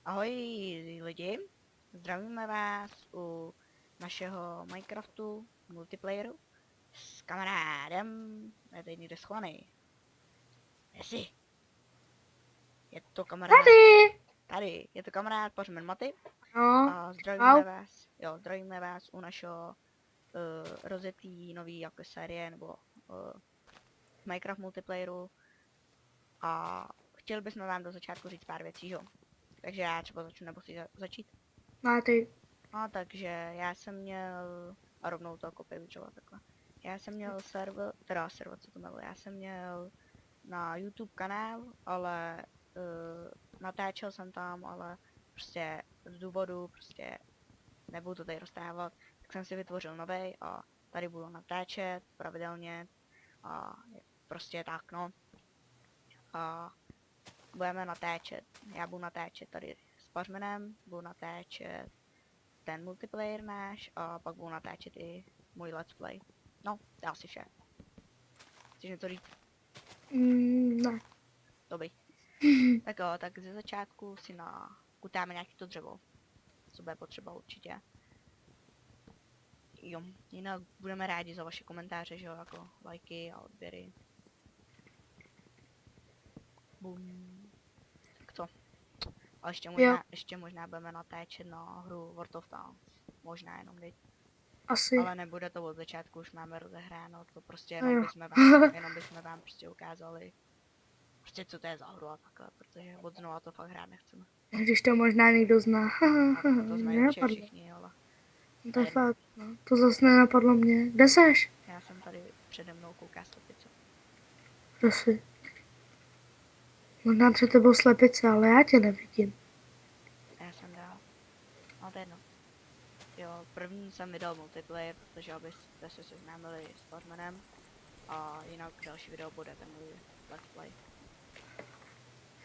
Ahoj lidi, zdravíme vás u našeho Minecraftu multiplayeru s kamarádem, je tady někde schovaný. Jsi. Je to kamarád. Tady. Je to kamarád Pařmen Maty. No, A zdravíme vás. Jo, zdravíme vás u našeho rozjetý nový jako série nebo Minecraft multiplayeru. A chtěli bychom vám do začátku říct pár věcí, jo. Takže já třeba začnu nebo si začít. no ty. No, takže já jsem měl, a rovnou to kopiju třeba takhle. Já jsem měl server, co to jmenuje, já jsem měl na YouTube kanál, ale natáčel jsem tam, ale prostě z důvodu, prostě nebudu to tady roztávat, tak jsem si vytvořil novej a tady budu natáčet pravidelně a prostě tak no. A budeme natáčet, já budu natáčet tady s Pařmenem, budu natáčet ten multiplayer náš a pak budu natáčet i můj let's play. No, to je asi vše. Chceš něco říct? Ne. Dobrý. Tak jo, tak ze začátku si nakutáme nějaký to dřevo. Co bude potřeba určitě. Jo, jinak budeme rádi za vaše komentáře, že jo, jako lajky a odběry. Bum. Tak co? A ještě možná budeme natáčet na hru World of Tanks. Možná jenom teď. Asi. Ale nebude to od začátku, už máme rozehráno, to prostě jenom bychom vám prostě ukázali prostě co to je za hru a takhle, protože od znova to fakt hrát nechceme. Když to možná někdo zná. To znají určitě všichni, ale... To je fakt, no. To zase nenapadlo mě. Kde seš? Já jsem tady přede mnou kouká slepice. Kdo jsi? Možná před tebou slepice, ale já tě nevidím. Já jsem dál. No to je jedno. Jo, první jsem vydal multiplayer, protože abyste se seznámili s Pařmenem. A jinak další video bude ten můj let's play.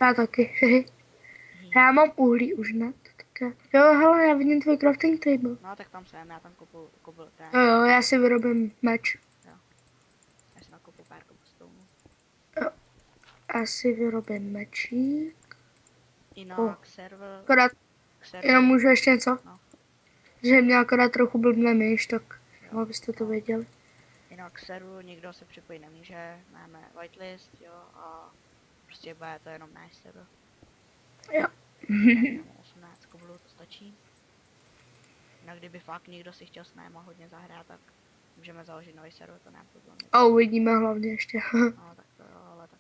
Já taky. Já mám uhlí už, ne? Jo, hele, já vidím tvůj crafting table. No tak tam jsem, já tam koupil ten. Jo, já si vyrobím meč. Jo. Já si nakoupil pár cobblestone. Jo. Já si vyrobím mečík. Jinak server... Akorát, jenom můžu ještě něco? No. Že mě akorát trochu blbne myš, tak abyste to věděli. Jinak serveru nikdo se připojit nemůže, máme whitelist, jo, a prostě bude to jenom náš server. Jo. 18 koblů, to stačí. Jinak kdyby fakt někdo si chtěl s náma hodně zahrát, tak můžeme založit nový server, to nám problém. A uvidíme hlavně ještě. No tak to jo, ale tak.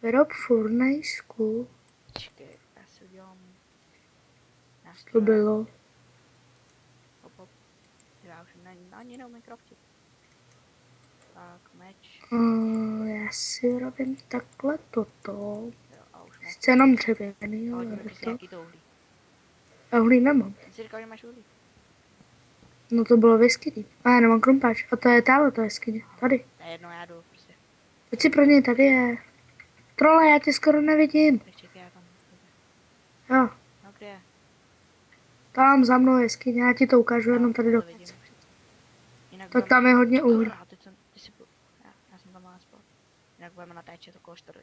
Vyrob furnejsku. Počkej, já si udělám... To bylo. Hop. Já už ani neumím craftit. Tak, meč. Já si vyrobím takhle toto. Jo, a už mám. Sice jenom dřevěný, ale jaký to uhlí. A uhlí nemám. Ty jsi říkal, že máš uhlí. No to bylo v jeskyni. A já nemám krumpáč. A to je táhle to jeskyně. Tady. To je jedno, já jdu prostě. Pojď si pro něj, tady je. Trole, já tě skoro nevidím. Tak čekaj, já tam. Jo. No kde je? Tam za mnou jeskyně, já ti to ukážu jenom tady do konce. Tak tam je hodně uhlí. Já jsem tam mal spát. Jinak budeme natáčet okolo 4.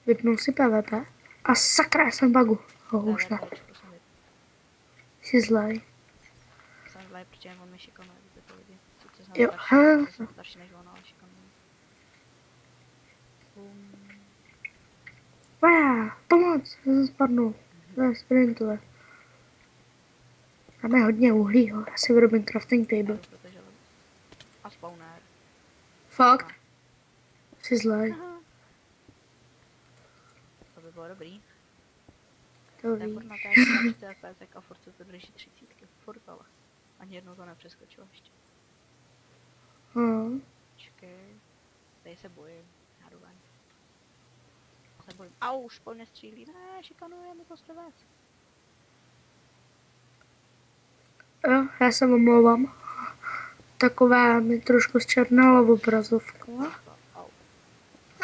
Vypnul si PvP. A sakra, jsem bagu. Už ne. Jsi zlej. Jsem zlej, protože on mi šikanuje, kdyby to lidi. Jo. Jsem starší než on, ale šikanuje. Pomoc, já jsem spadnul. To je sprintové. Máme hodně uhlí, jo. Já si vyrobím crafting table. A spawner. Fakt? Jsi zlej. To by bylo dobrý. To tak víš. furt natáčí na 4 FPS a furt se to drží 30. Furt ale. Ani jednou to nepřeskočilo ještě. Počkej. Tady se bojím. Já jdu ven. Se bojím. Au, už po mně střílí. Ne, šikanuje mi to strvec. Jo, já se omlouvám. Taková mi trošku zčernala obrazovka.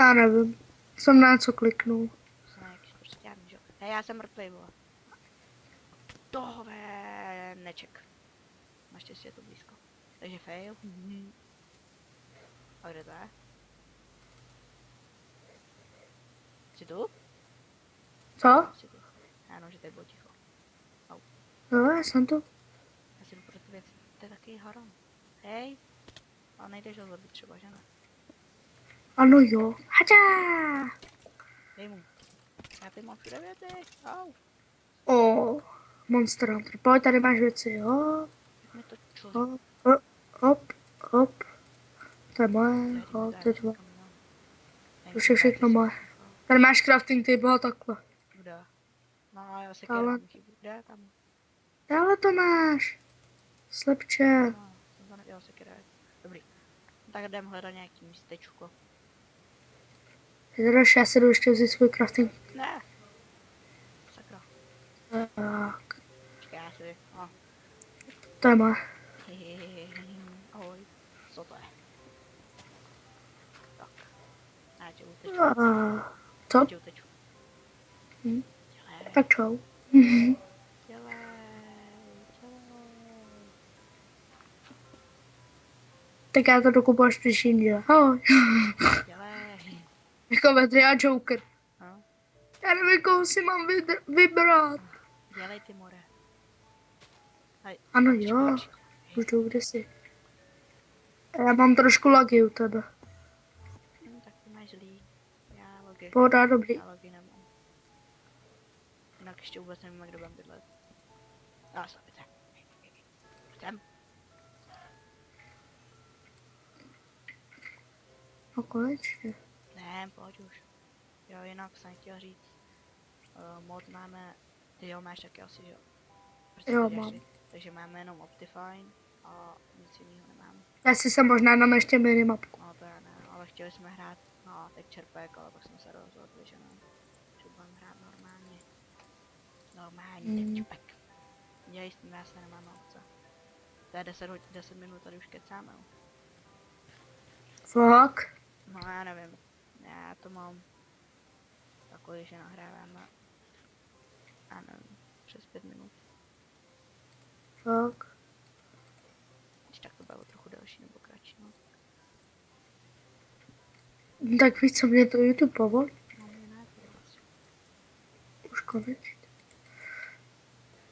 Já nevím. Jsem na co kliknul. Jsem na jaký pršťárny, že? Hej, já jsem mrtvej, vole. Tohle neček. Naštěstí je to blízko. Takže fail. A kde to je? Jsi tu? Co? Jsi tu. Já Ano, že tady bylo ticho. Jo, já jsem to. Já si jdu pro tu věc. To je taky haram. Hej. Ale nejdeš ho zabít třeba, že ne? Ano jo. Hača! Dej mu. Já tady mám všude věci. Au. O, Monster Hunter. Pojď, tady máš věci, jo. Jak mi to čo? Hop, hop, hop, hop. To je moje, Tady hop, mi to je tvoje. kam mám. To je všechno moje. Tady máš crafting table a takhle. Kde? No a já se Ale- kérám chybu. Kde tam? Ale to máš. Slepče. No, jsem to nedělal se kérám. Dobrý. Tak jdem hledat nějaký místečko. Já si jdu ještě vzít svůj crafting. Ne. Sakra. Tak, Počkej, já si. A. to je moje. Ahoj. Co to je? Tak. Já tě uteču. Co? Já tě uteču. Hm. Dělej. Tak čau. Dělej. Dělej. Tak já to dokupu až příští díle. Ahoj. Dělej. Jako Vedry a Joker. No. Já nevím, koho si mám vybrat. Dělej ty more. Hej. Ano jo, Počkej. už jdu kdysi. Já mám trošku lagy u tebe. Tak ty máš zlý. Já logy. Pohoda, dobrý. Já logy nemám. Jinak ještě vůbec nevím, kdo budem bydlet. A slabice. Chcem. No konečně. Ne, pojď už. Jo, jinak jsem chtěl říct. Mod máme. Ty jo, máš taky asi, jo. Prostě Jo, ty mám. jdeš, takže máme jenom Optifine a nic jiného nemáme. Já si se možná dám ještě minimapku. No to já ne, ale chtěli jsme hrát no Texture, ale pak jsme se rozhodli, že ne. Že budeme hrát normálně. Normální Texture. Dělej s tím, já se nemáme obce. To je 10 minut, tady už kecáme. Jo. Fakt? No já nevím. Já to mám takový, že nahráváme. Já nevím, přes 5 minut. Fakt. Když tak to bylo trochu delší nebo kratší, no. Tak víš, co mě to YouTube povolí? No mě ne, to je vlastně. Už konečně.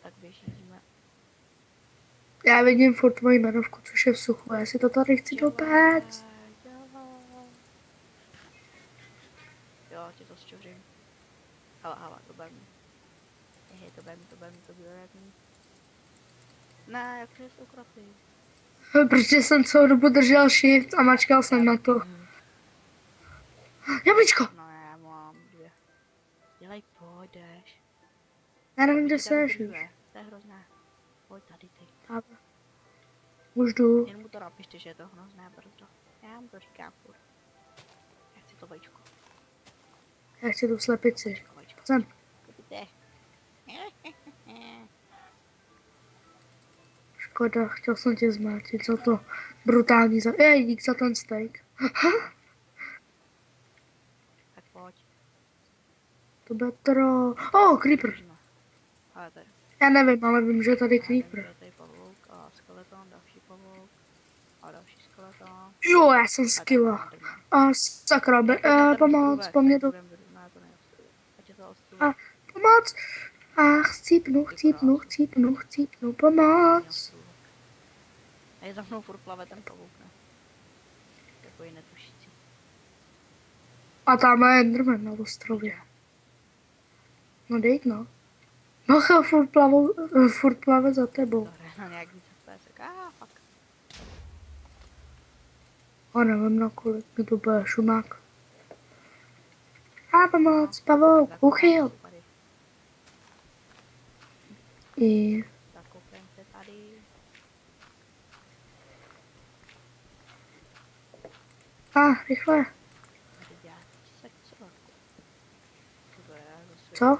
Tak běžíme. Já vidím furt tvoji jmenovku, což je v suchu. Já si to tady chci dopéct. Jo, tě to sčořím. Hele, to bude mi. To bude mi. Ne, jak je to krapy. Protože jsem celou dobu držel shift a mačkal jsem na to. Jablíčko! No já mám 2. Dělej, půjdeš. Já nevím, kde Ty tam seš už. druhé, to je hrozné. Pojď tady ty. Už jdu. Jen mu to napište, že je to hrozné brzo. Já mu to říkám furt. Já chci to vajíčko. Já chci tu slepici. Vajíčko. Sem. Kupíte. Škoda, chtěl jsem tě zmlátit za to brutální dík za ten steak. Tak pojď. To betro. Creeper. Běžíme. Ale tady. Já nevím, ale vím, že je tady Já nevím, že creeper. je tady pavouk a skeleton, další pavouk. A další skeleton. Jo, já jsem A skilla. tak Enderman. A sakra, pomoc, po mně to. Ne, to neostřeluje. Ať je to A ostřeluje. pomoc. Chcípnu, pomoc. A je za mnou furt plave ten pavouk, ne? Takový netušící. A tam je Enderman na ostrově. No dejt, no. No, furt plave za tebou. Dobré, no nějak víc FPS. Fuck. A nevím, na kolik mi to bude šumák. A pomoc, pavouk, uchyl. Tady. I Zakopem se tady. rychle. Tady dělat sekce. Dobré, zase. Co?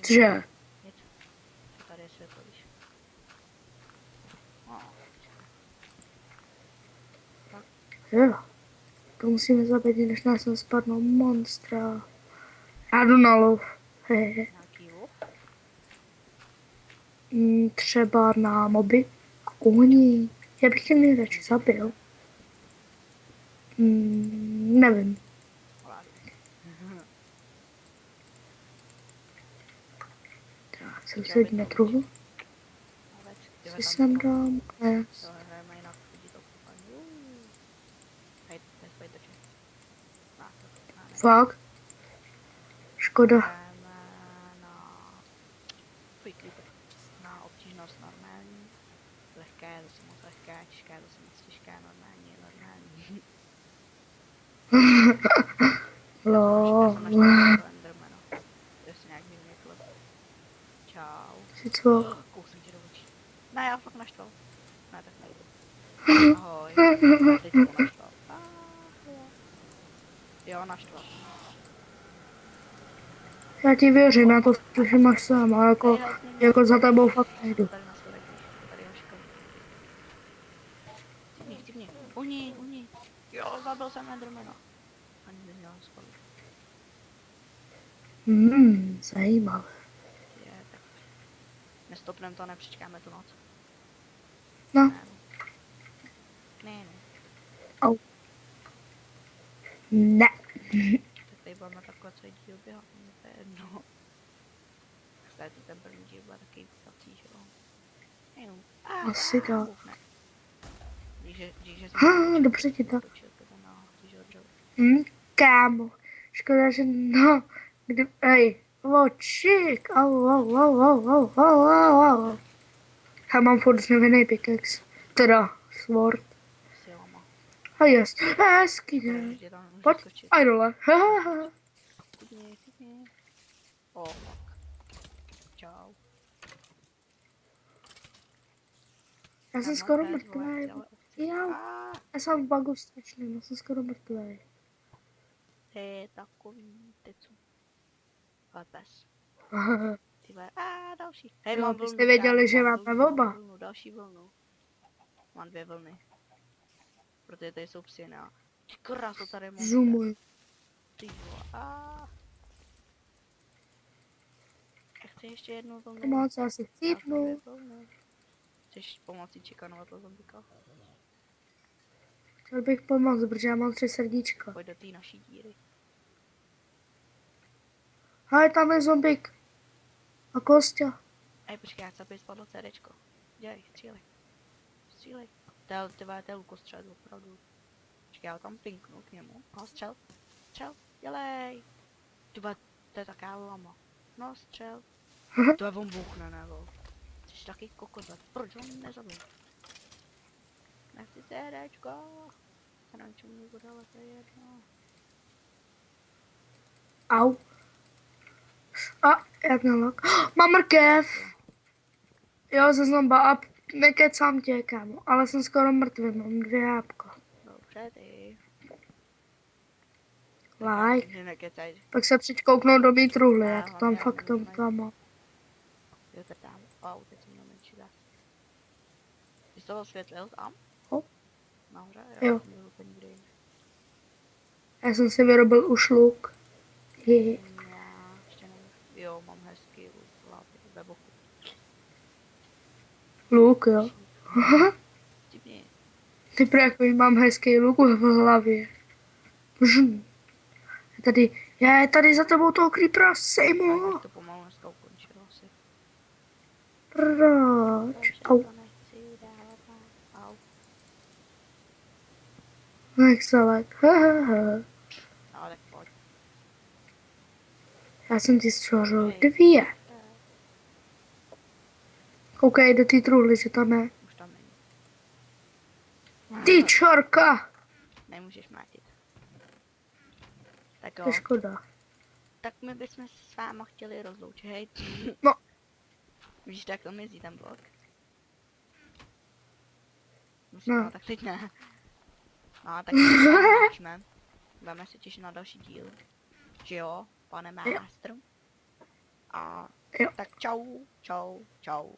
Cože? Něco. Tady je světlo, víš. Jo. To musíme zabít, než nás nespadnou monstra. Já jdu na lov. Hehe. Nějaký lov? Třeba na moby. Kůni. Já bych tě nejradši zabil. Nevím. Jsem Chtěl se být na to truhlu. Vůbec, ty Si tam sem to. dám kles. Jo, hrajeme jinak lidi to koukají. Hej, to je to, že? Ne. Fakt? Škoda. Hrajeme na... Fuj, creeper. Na obtížnost normální. Lehké, zase moc lehké, těžké, zase moc těžké, normální. Já jsem naštval toho Endermana. To se nějak divně klep. Čau. Si co? Kousem tě do očí. Ne, já fakt naštval. Ne, tak nejdu. Ahoj. Ne, teď jsem ho naštval. Jo, naštval. Já ti věřím, já to že máš sám, ale Hej, help mě. jako za tebou fakt nejdu. Tady na schodech, víš, tady hoška. Chci mě. Uhni. Jo, zabil jsem Endermana. Ani by měl spolu. Zajímavé. Je, tak nestopneme to, nepřečkáme tu noc. No. Ne. Au. Ne. Tak tady budeme takhle celý díl běhat, mě to je jedno. Tady ten první díl bude taky tací, že jo. Jenom. Asi tak. Díže Dobře ti to. Kámo. Škoda, že no. Hej. Vočík. Au. Já mám furt znevěnej pickaxe. Teda, sword. A jest. Hezky, ne? Pojď, aj dole. Chytně. O, fuck. Čau. Já jsem skoro mrtvý. Já jsem v bugu strašným, já jsem skoro mrtvý. To je takový, ty co? Ale pes. Ty vole, další. Hej, Jo, mám vy vlnu, jste věděli, že mám máme oba. Další vlnu. Mám 2 vlny. Protože tady jsou psy, ne? Ty krásu, tady mám. Zoomuj. Ty vole, chci ještě jednu vlnu. Pomoc, já si chcípnu. Chceš pomoci čikanovat to zombika? Chtěl bych pomoct, protože já mám 3 srdíčka. Pojď do té naší díry. Hej, tam je zombik. A Kostя. Ej, počkej, já chci, aby spadlo CDčko. Dělej, střílej. To je lukostřel, opravdu. Počkej, já ho tam pinknu k němu. No, střel, dělej. Tyba, to je taká lama. No, střel. To je on bouchne, nebo. Jsi taky kokot, proč on nezabil? Nechci CDčko. Se na čemu nebude, ale to je jedno. Au. A, jak nalak. Mám mrkev. Jo, ze zomba a nekecám tě, kámo. Ale jsem skoro mrtvý, mám 2 jábka. Dobře, ty. Like. Nekecaj. Pak se přijď kouknout do mý truhly, já to mám, tam já fakt vůbec tam mám. Jo, to tam. Wow, teď jsem měl menší zás. Ty jsi to osvětlil tam? Jo. Nahoře? Jo. Jsem byl úplně někde jinde. Já jsem si vyrobil už luk. Já ještě nevím. Jo, mám hezký luk v hlavě, ve boku. Luk, jo. Divně. Ty prachy, mám hezký luk v hlavě. Já je tady za tebou toho creepera, sejmu. Tak to pomalu dneska ukončilo asi. Proč? Au. To nechci dávat. Au. Nechcelek. No, tak pojď. Já jsem ti stvořil 2. Koukej do té truhly, že tam je. Už tam není. Ty čorka! Nemůžeš mlátit. Tak To jo. je škoda. Tak my bychom se s váma chtěli rozloučit, hej. No. Víš, jak to mizí ten blok? No. No, tak teď ne. No, tak se rozloučíme. Budeme se těšit na další díl. Že jo, pane Master? A Jo. tak čau.